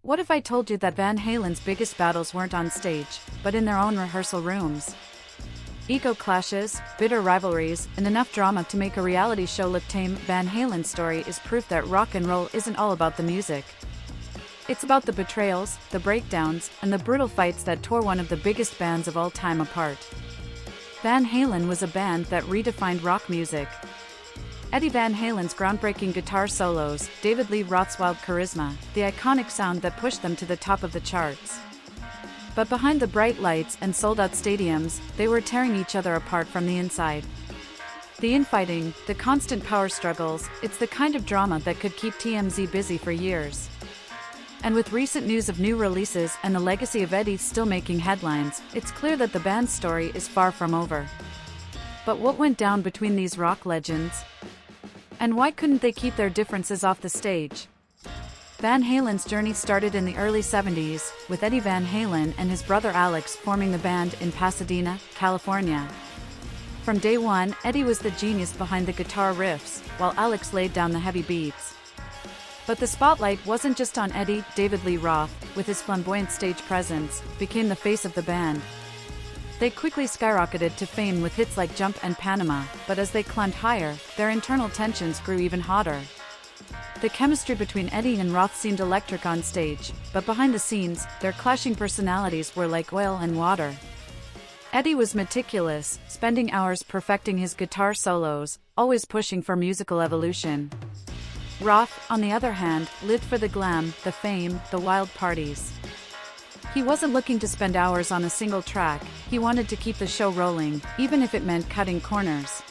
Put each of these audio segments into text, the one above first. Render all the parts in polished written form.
What if I told you that Van Halen's biggest battles weren't on stage, but in their own rehearsal rooms? Ego clashes, bitter rivalries, and enough drama to make a reality show look tame. Van Halen's story is proof that rock and roll isn't all about the music. It's about the betrayals, the breakdowns, and the brutal fights that tore one of the biggest bands of all time apart. Van Halen was a band that redefined rock music. Eddie Van Halen's groundbreaking guitar solos, David Lee Roth's wild charisma, the iconic sound that pushed them to the top of the charts. But behind the bright lights and sold-out stadiums, they were tearing each other apart from the inside. The infighting, the constant power struggles, it's the kind of drama that could keep TMZ busy for years. And with recent news of new releases and the legacy of Eddie still making headlines, it's clear that the band's story is far from over. But what went down between these rock legends? And why couldn't they keep their differences off the stage? Van Halen's journey started in the early 70s, with Eddie Van Halen and his brother Alex forming the band in Pasadena, California. From day one, Eddie was the genius behind the guitar riffs, while Alex laid down the heavy beats. But the spotlight wasn't just on Eddie. David Lee Roth, with his flamboyant stage presence, became the face of the band. They quickly skyrocketed to fame with hits like Jump and Panama, but as they climbed higher, their internal tensions grew even hotter. The chemistry between Eddie and Roth seemed electric on stage, but behind the scenes, their clashing personalities were like oil and water. Eddie was meticulous, spending hours perfecting his guitar solos, always pushing for musical evolution. Roth, on the other hand, lived for the glam, the fame, the wild parties. He wasn't looking to spend hours on a single track, he wanted to keep the show rolling, even if it meant cutting corners.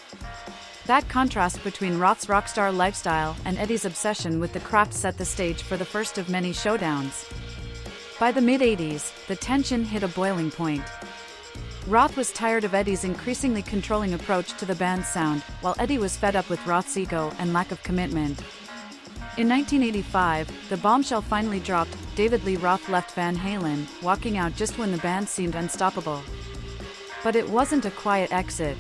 That contrast between Roth's rockstar lifestyle and Eddie's obsession with the craft set the stage for the first of many showdowns. By the mid-80s, the tension hit a boiling point. Roth was tired of Eddie's increasingly controlling approach to the band's sound, while Eddie was fed up with Roth's ego and lack of commitment. In 1985, the bombshell finally dropped. David Lee Roth left Van Halen, walking out just when the band seemed unstoppable. But it wasn't a quiet exit.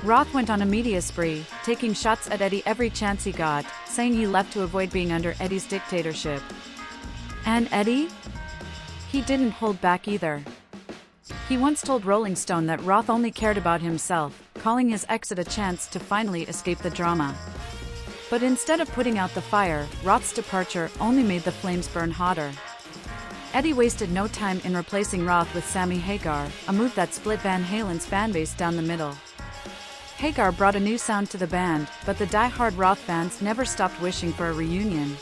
Roth went on a media spree, taking shots at Eddie every chance he got, saying he left to avoid being under Eddie's dictatorship. And Eddie? He didn't hold back either. He once told Rolling Stone that Roth only cared about himself, calling his exit a chance to finally escape the drama. But instead of putting out the fire, Roth's departure only made the flames burn hotter. Eddie wasted no time in replacing Roth with Sammy Hagar, a move that split Van Halen's fanbase down the middle. Hagar brought a new sound to the band, but the die-hard Roth fans never stopped wishing for a reunion.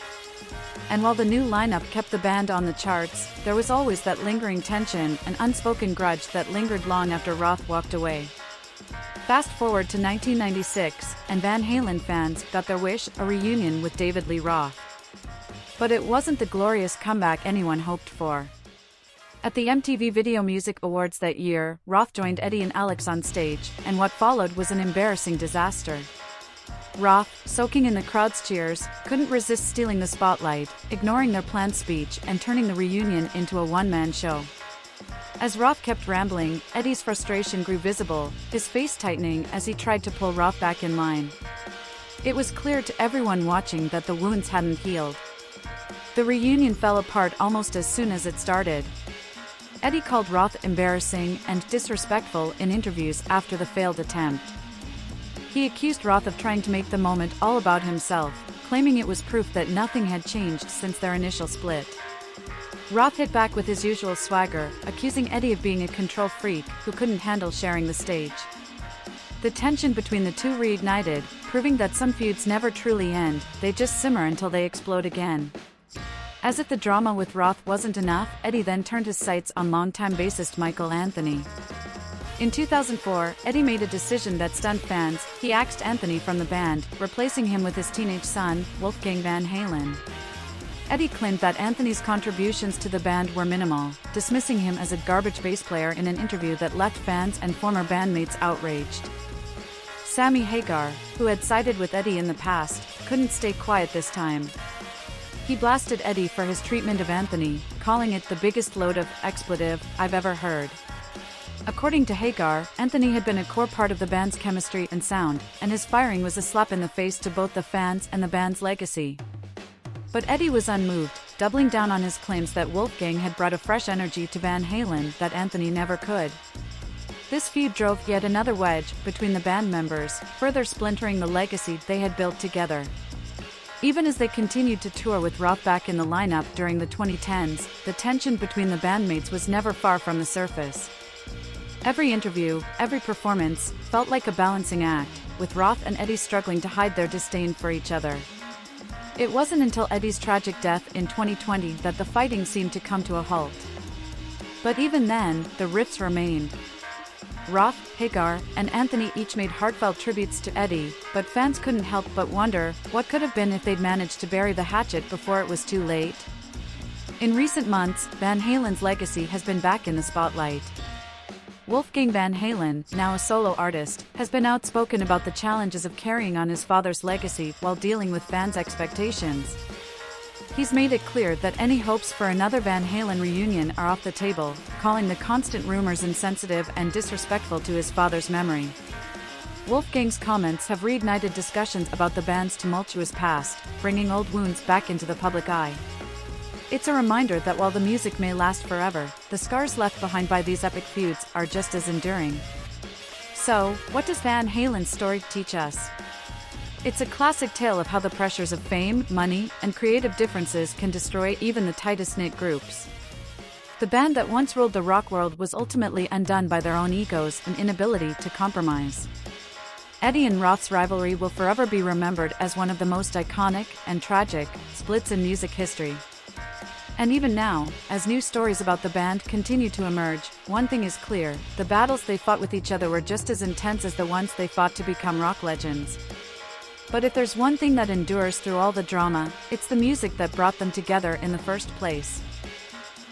And while the new lineup kept the band on the charts, there was always that lingering tension, an unspoken grudge that lingered long after Roth walked away. Fast forward to 1996, and Van Halen fans got their wish, a reunion with David Lee Roth. But it wasn't the glorious comeback anyone hoped for. At the MTV Video Music Awards that year, Roth joined Eddie and Alex on stage, and what followed was an embarrassing disaster. Roth, soaking in the crowd's cheers, couldn't resist stealing the spotlight, ignoring their planned speech and turning the reunion into a one-man show. As Roth kept rambling, Eddie's frustration grew visible, his face tightening as he tried to pull Roth back in line. It was clear to everyone watching that the wounds hadn't healed. The reunion fell apart almost as soon as it started. Eddie called Roth embarrassing and disrespectful in interviews after the failed attempt. He accused Roth of trying to make the moment all about himself, claiming it was proof that nothing had changed since their initial split. Roth hit back with his usual swagger, accusing Eddie of being a control freak who couldn't handle sharing the stage. The tension between the two reignited, proving that some feuds never truly end, they just simmer until they explode again. As if the drama with Roth wasn't enough, Eddie then turned his sights on longtime bassist Michael Anthony. In 2004, Eddie made a decision that stunned fans. He axed Anthony from the band, replacing him with his teenage son, Wolfgang Van Halen. Eddie claimed that Anthony's contributions to the band were minimal, dismissing him as a garbage bass player in an interview that left fans and former bandmates outraged. Sammy Hagar, who had sided with Eddie in the past, couldn't stay quiet this time. He blasted Eddie for his treatment of Anthony, calling it the biggest load of expletive I've ever heard. According to Hagar, Anthony had been a core part of the band's chemistry and sound, and his firing was a slap in the face to both the fans and the band's legacy. But Eddie was unmoved, doubling down on his claims that Wolfgang had brought a fresh energy to Van Halen that Anthony never could. This feud drove yet another wedge between the band members, further splintering the legacy they had built together. Even as they continued to tour with Roth back in the lineup during the 2010s, the tension between the bandmates was never far from the surface. Every interview, every performance, felt like a balancing act, with Roth and Eddie struggling to hide their disdain for each other. It wasn't until Eddie's tragic death in 2020 that the fighting seemed to come to a halt. But even then, the rifts remained. Roth, Hagar, and Anthony each made heartfelt tributes to Eddie, but fans couldn't help but wonder what could have been if they'd managed to bury the hatchet before it was too late. In recent months, Van Halen's legacy has been back in the spotlight. Wolfgang Van Halen, now a solo artist, has been outspoken about the challenges of carrying on his father's legacy while dealing with fans' expectations. He's made it clear that any hopes for another Van Halen reunion are off the table, calling the constant rumors insensitive and disrespectful to his father's memory. Wolfgang's comments have reignited discussions about the band's tumultuous past, bringing old wounds back into the public eye. It's a reminder that while the music may last forever, the scars left behind by these epic feuds are just as enduring. So, what does Van Halen's story teach us? It's a classic tale of how the pressures of fame, money, and creative differences can destroy even the tightest-knit groups. The band that once ruled the rock world was ultimately undone by their own egos and inability to compromise. Eddie and Roth's rivalry will forever be remembered as one of the most iconic and tragic splits in music history. And even now, as new stories about the band continue to emerge, one thing is clear: the battles they fought with each other were just as intense as the ones they fought to become rock legends. But if there's one thing that endures through all the drama, it's the music that brought them together in the first place.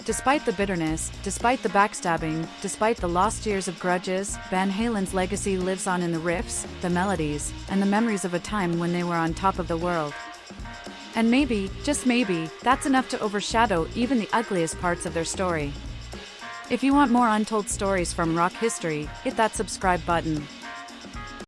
Despite the bitterness, despite the backstabbing, despite the lost years of grudges, Van Halen's legacy lives on in the riffs, the melodies, and the memories of a time when they were on top of the world. And maybe, just maybe, that's enough to overshadow even the ugliest parts of their story. If you want more untold stories from rock history, hit that subscribe button.